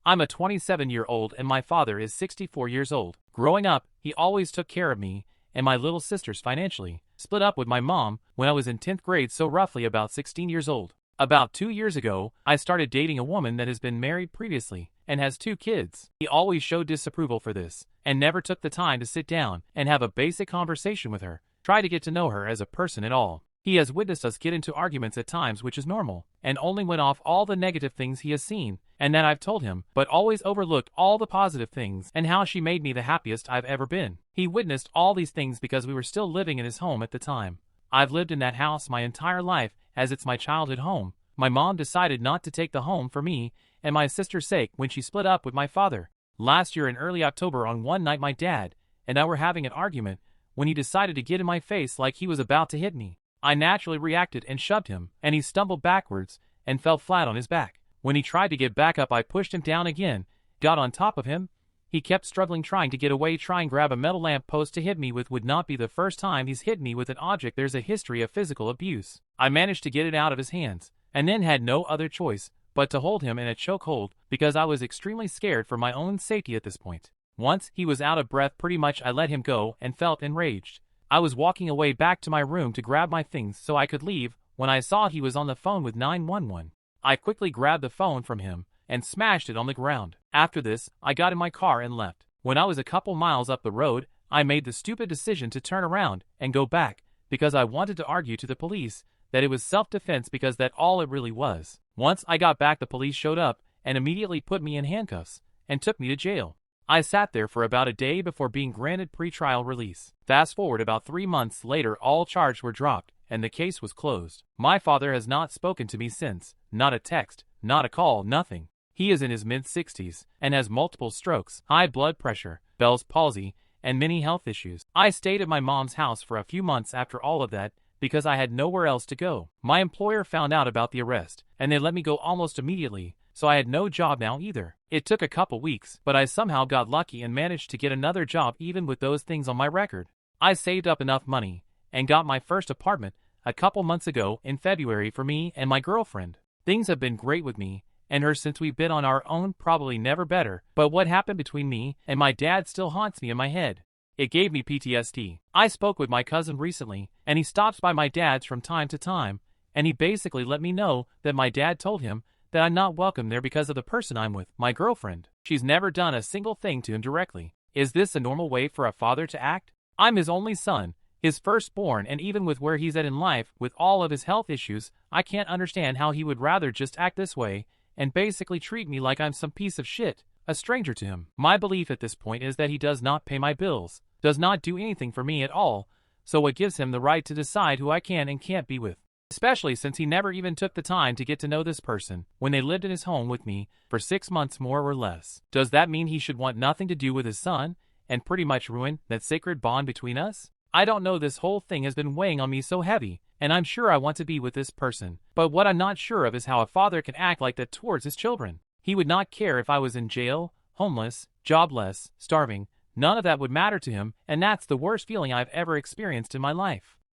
I'm a 27-year-old and my father is 64 years old. Growing up, he always took care of me and my little sisters financially. Split up with my mom when I was in 10th grade, so roughly about 16 years old. About 2 years ago, I started dating a woman that has been married previously and has 2 kids. He always showed disapproval for this and never took the time to sit down and have a basic conversation with her, try to get to know her as a person at all. He has witnessed us get into arguments at times, which is normal, and only went off all the negative things he has seen and that I've told him, but always overlooked all the positive things and how she made me the happiest I've ever been. He witnessed all these things because we were still living in his home at the time. I've lived in that house my entire life as it's my childhood home. My mom decided not to take the home for me and my sister's sake when she split up with my father. Last year in early October, on one night, my dad and I were having an argument when he decided to get in my face like he was about to hit me. I naturally reacted and shoved him, and he stumbled backwards and fell flat on his back. When he tried to get back up, I pushed him down again, got on top of him. He kept struggling, trying to get away, trying to grab a metal lamp post to hit me with. Would not be the first time he's hit me with an object. There's a history of physical abuse. I managed to get it out of his hands, and then had no other choice but to hold him in a chokehold because I was extremely scared for my own safety at this point. Once he was out of breath pretty much, I let him go and felt enraged. I was walking away back to my room to grab my things so I could leave when I saw he was on the phone with 911. I quickly grabbed the phone from him and smashed it on the ground. After this, I got in my car and left. When I was a couple miles up the road, I made the stupid decision to turn around and go back because I wanted to argue to the police that it was self-defense, because that's all it really was. Once I got back, the police showed up and immediately put me in handcuffs and took me to jail. I sat there for about a day before being granted pretrial release. Fast forward about 3 months later, all charges were dropped and the case was closed. My father has not spoken to me since. Not a text, not a call, nothing. He is in his mid-60s and has multiple strokes, high blood pressure, Bell's palsy, and many health issues. I stayed at my mom's house for a few months after all of that because I had nowhere else to go. My employer found out about the arrest and they let me go almost immediately, so I had no job now either. It took a couple weeks, but I somehow got lucky and managed to get another job even with those things on my record. I saved up enough money and got my first apartment a couple months ago in February for me and my girlfriend. Things have been great with me and her since we've been on our own, probably never better, but what happened between me and my dad still haunts me in my head. It gave me PTSD. I spoke with my cousin recently, and he stops by my dad's from time to time, and he basically let me know that my dad told him that I'm not welcome there because of the person I'm with, my girlfriend. She's never done a single thing to him directly. Is this a normal way for a father to act? I'm his only son, his firstborn, and even with where he's at in life, with all of his health issues, I can't understand how he would rather just act this way and basically treat me like I'm some piece of shit, a stranger to him. My belief at this point is that he does not pay my bills, does not do anything for me at all, so what gives him the right to decide who I can and can't be with? Especially since he never even took the time to get to know this person when they lived in his home with me for 6 months more or less. Does that mean he should want nothing to do with his son and pretty much ruin that sacred bond between us? I don't know, this whole thing has been weighing on me so heavy, and I'm sure I want to be with this person. But what I'm not sure of is how a father can act like that towards his children. He would not care if I was in jail, homeless, jobless, starving. None of that would matter to him, and that's the worst feeling I've ever experienced in my life.